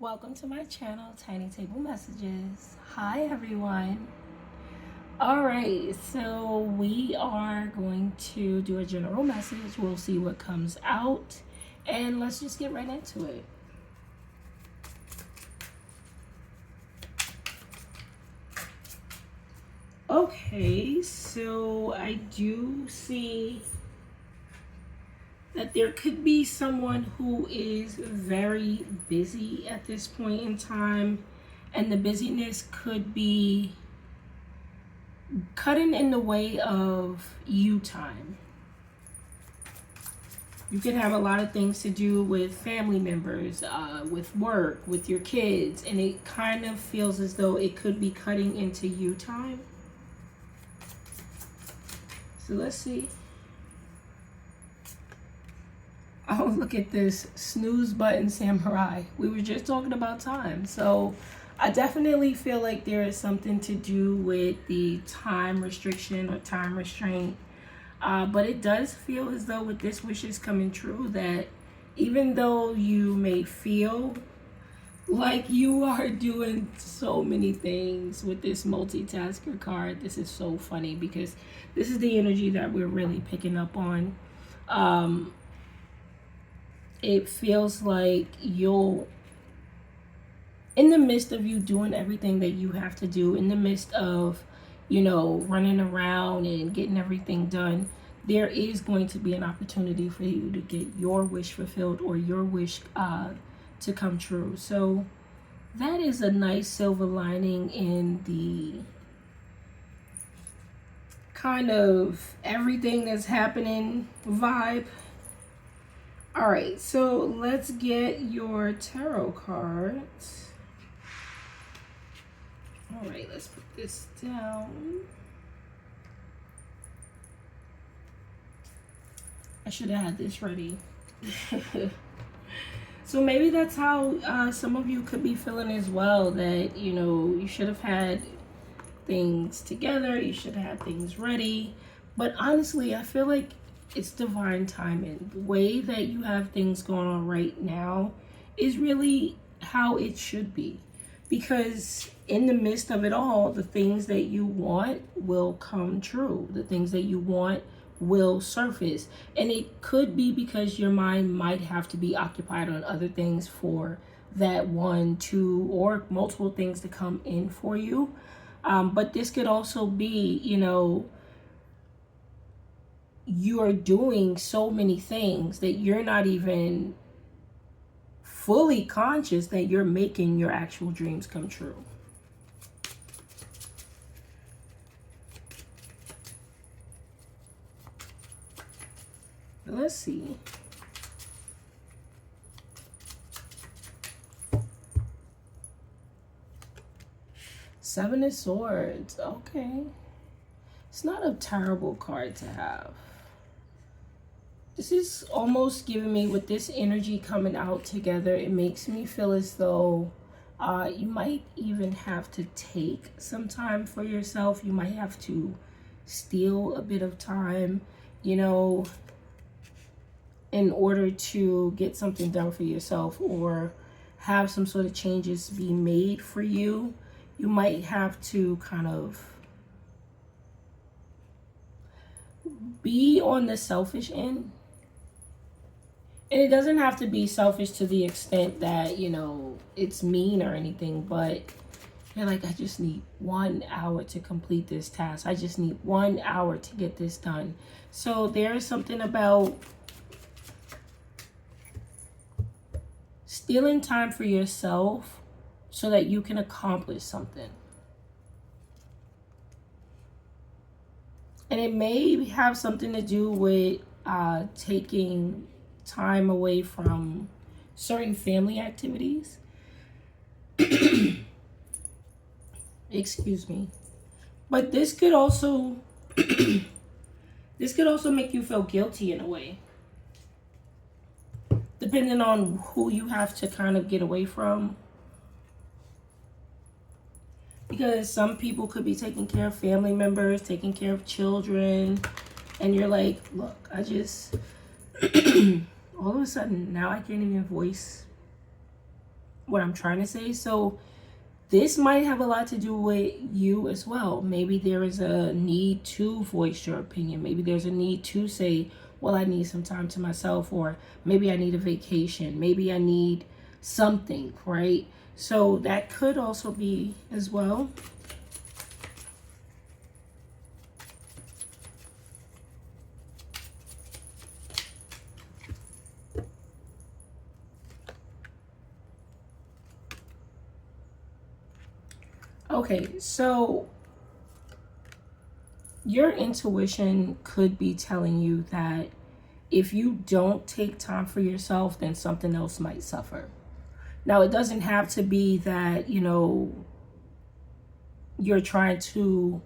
Welcome to my channel, Tiny Table Messages. Hi everyone. Alright, so we are going to do a general message. We'll see what comes out and let's just get right into it. Okay, so I do see that there could be someone who is very busy at this point in time, and the busyness could be cutting in the way of you time. You could have a lot of things to do with family members, with work, with your kids, and it kind of feels as though it could be cutting into you time. So let's see. Oh, look at this snooze button samurai. We were just talking about time. So I definitely feel like there is something to do with the time restriction or time restraint. But it does feel as though with this wishes coming true that even though you may feel like you are doing so many things with this multitasker card, this is so funny because this is the energy that we're really picking up on. It feels like you'll, in the midst of you doing everything that you have to do, in the midst of, running around and getting everything done, there is going to be an opportunity for you to get your wish fulfilled or your wish to come true. So that is a nice silver lining in the kind of everything that's happening vibe. All right, so let's get your tarot cards. All right, let's put this down. I should have had this ready. So maybe that's how some of you could be feeling as well, that, you should have had things together, you should have had things ready. But honestly, I feel like it's divine timing. The way that you have things going on right now is really how it should be. Because in the midst of it all, the things that you want will come true. The things that you want will surface. And it could be because your mind might have to be occupied on other things for that one, two, or multiple things to come in for you. But this could also be, you are doing so many things that you're not even fully conscious that you're making your actual dreams come true. Let's see. Seven of Swords. Okay. It's not a terrible card to have. This is almost giving me, with this energy coming out together, it makes me feel as though you might even have to take some time for yourself. You might have to steal a bit of time, in order to get something done for yourself or have some sort of changes be made for you. You might have to kind of be on the selfish end. And it doesn't have to be selfish to the extent that, it's mean or anything, but you're like, I just need 1 hour to complete this task. I just need 1 hour to get this done. So there's something about stealing time for yourself so that you can accomplish something. And it may have something to do with taking time away from certain family activities. Excuse me. But this could also make you feel guilty in a way, depending on who you have to kind of get away from. Because some people could be taking care of family members, taking care of children, and you're like, look, I just all of a sudden now I can't even voice what I'm trying to say. So this might have a lot to do with you as well. Maybe there is a need to voice your opinion. Maybe there's a need to say, well, I need some time to myself, or maybe I need a vacation. Maybe I need something, right? So that could also be as well. Okay, so your intuition could be telling you that if you don't take time for yourself, then something else might suffer. Now, it doesn't have to be that, you're trying to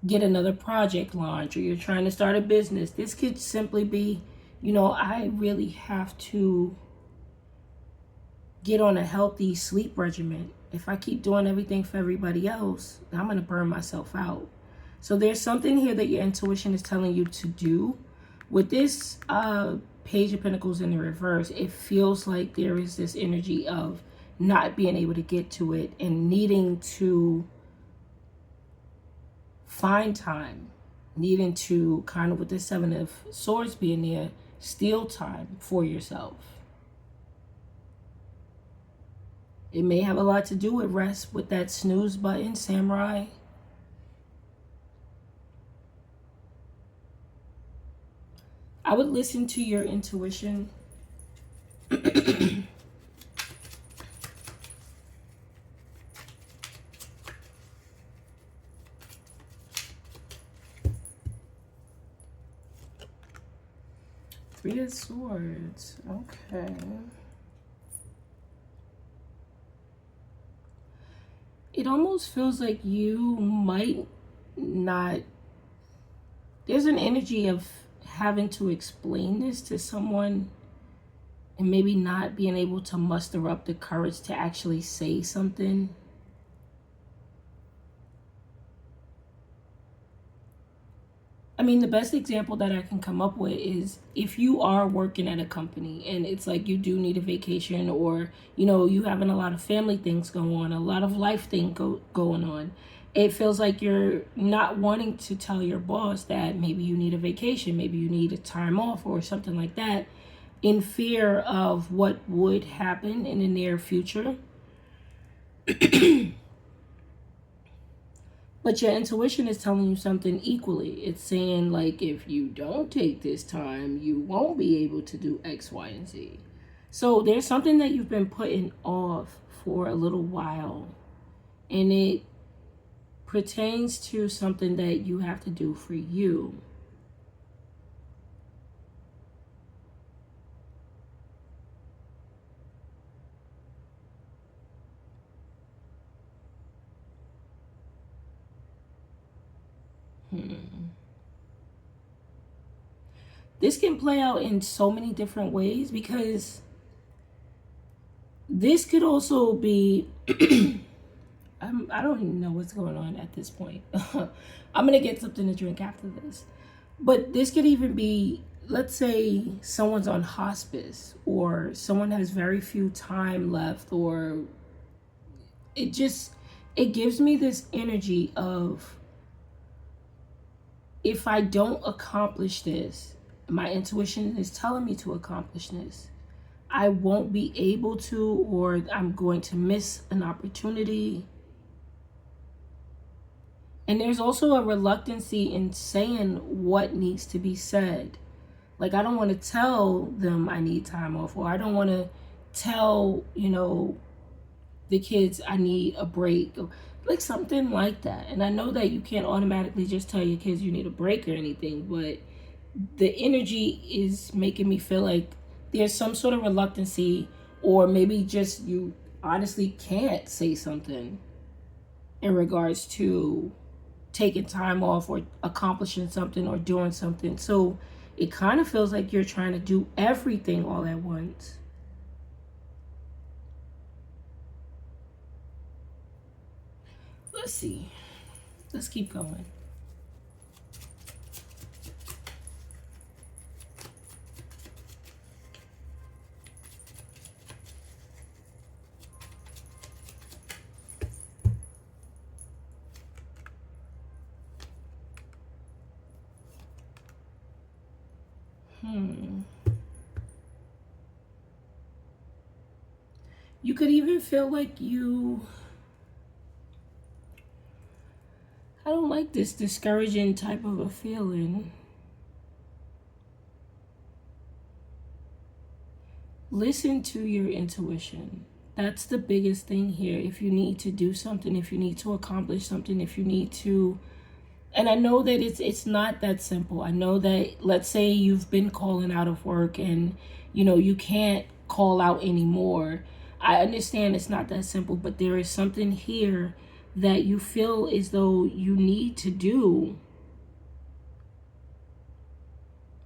get another project launched or you're trying to start a business. This could simply be, I really have to get on a healthy sleep regimen. If I keep doing everything for everybody else, I'm going to burn myself out. So there's something here that your intuition is telling you to do. With this Page of Pentacles in the reverse, it feels like there is this energy of not being able to get to it and needing to find time, needing to kind of, with the Seven of Swords being there, steal time for yourself. It may have a lot to do with rest, with that snooze button, Samurai. I would listen to your intuition. Three of Swords. Okay. It almost feels like you might not... There's an energy of having to explain this to someone and maybe not being able to muster up the courage to actually say something. I mean, the best example that I can come up with is if you are working at a company and it's like you do need a vacation, or, you having a lot of family things going on, a lot of life things going on. It feels like you're not wanting to tell your boss that maybe you need a vacation, maybe you need a time off or something like that, in fear of what would happen in the near future. But your intuition is telling you something equally. It's saying, like, if you don't take this time, you won't be able to do X, Y, and Z. So there's something that you've been putting off for a little while. And it pertains to something that you have to do for you. This can play out in so many different ways, because this could also be... I don't even know what's going on at this point. I'm going to get something to drink after this. But this could even be, let's say someone's on hospice, or someone has very few time left, or it gives me this energy of, if I don't accomplish this, my intuition is telling me to accomplish this, I won't be able to, or I'm going to miss an opportunity. And there's also a reluctancy in saying what needs to be said. Like, I don't want to tell them I need time off, or I don't want to tell, the kids I need a break, or like something like that. And I know that you can't automatically just tell your kids you need a break or anything, but the energy is making me feel like there's some sort of reluctancy, or maybe just you honestly can't say something in regards to taking time off or accomplishing something or doing something. So it kind of feels like you're trying to do everything all at once. Let's see. Let's keep going. could even feel like I don't like this discouraging type of a feeling. Listen to your intuition. That's the biggest thing here. If you need to do something, if you need to accomplish something, if you need to, and I know that it's not that simple. I know that, let's say you've been calling out of work and you can't call out anymore. I understand it's not that simple, but there is something here that you feel as though you need to do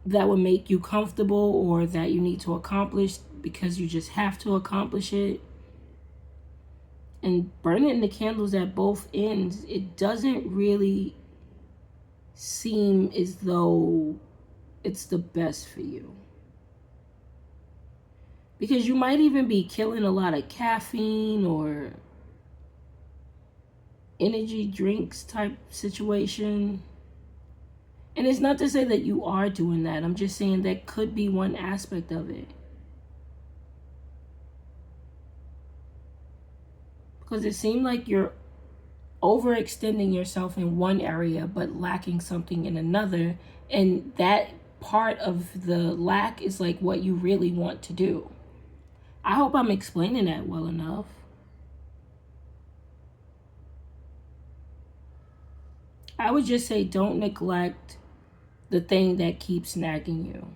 that would make you comfortable, or that you need to accomplish because you just have to accomplish it. And burning the candles at both ends, it doesn't really seem as though it's the best for you. Because you might even be killing a lot of caffeine or energy drinks type situation. And it's not to say that you are doing that. I'm just saying that could be one aspect of it. Because it seemed like you're overextending yourself in one area but lacking something in another. And that part of the lack is like what you really want to do. I hope I'm explaining that well enough. I would just say don't neglect the thing that keeps nagging you.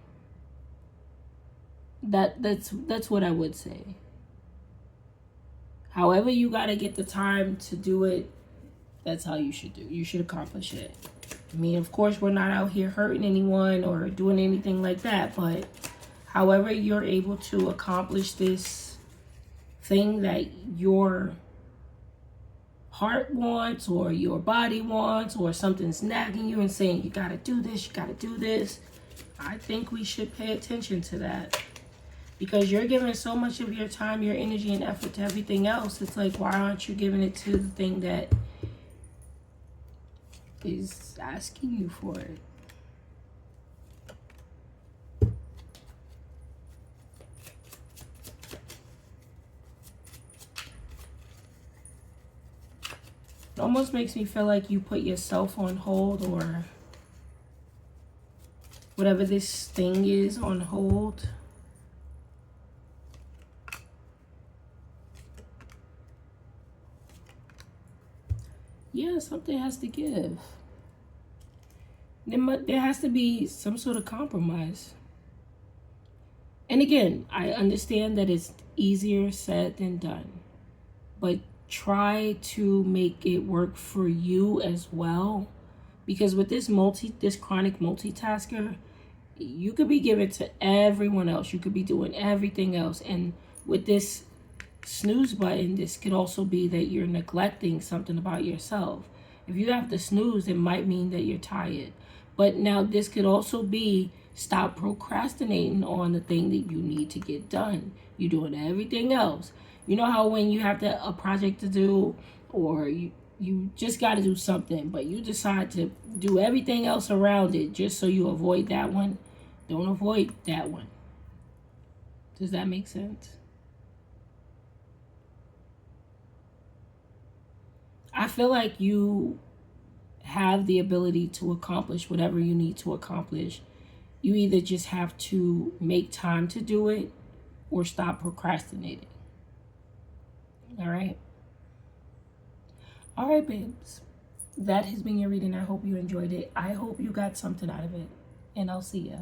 That's what I would say. However you got to get the time to do it, that's how you should do. You should accomplish it. I mean, of course, we're not out here hurting anyone or doing anything like that, but however you're able to accomplish this thing that your heart wants or your body wants, or something's nagging you and saying you got to do this, you got to do this, I think we should pay attention to that. Because you're giving so much of your time, your energy, and effort to everything else. It's like, why aren't you giving it to the thing that is asking you for it? It almost makes me feel like you put yourself on hold, or whatever this thing is on hold. Yeah, something has to give. There has to be some sort of compromise. And again, I understand that it's easier said than done. But try to make it work for you as well. Because with this chronic multitasker, you could be giving to everyone else. You could be doing everything else. And with this snooze button, this could also be that you're neglecting something about yourself. If you have to snooze, it might mean that you're tired. But now this could also be stop procrastinating on the thing that you need to get done. You're doing everything else. You know how when you have a project to do, or you just got to do something, but you decide to do everything else around it just so you avoid that one? Don't avoid that one. Does that make sense? I feel like you have the ability to accomplish whatever you need to accomplish. You either just have to make time to do it or stop procrastinating. All right. All right, babes. That has been your reading. I hope you enjoyed it. I hope you got something out of it. And I'll see ya.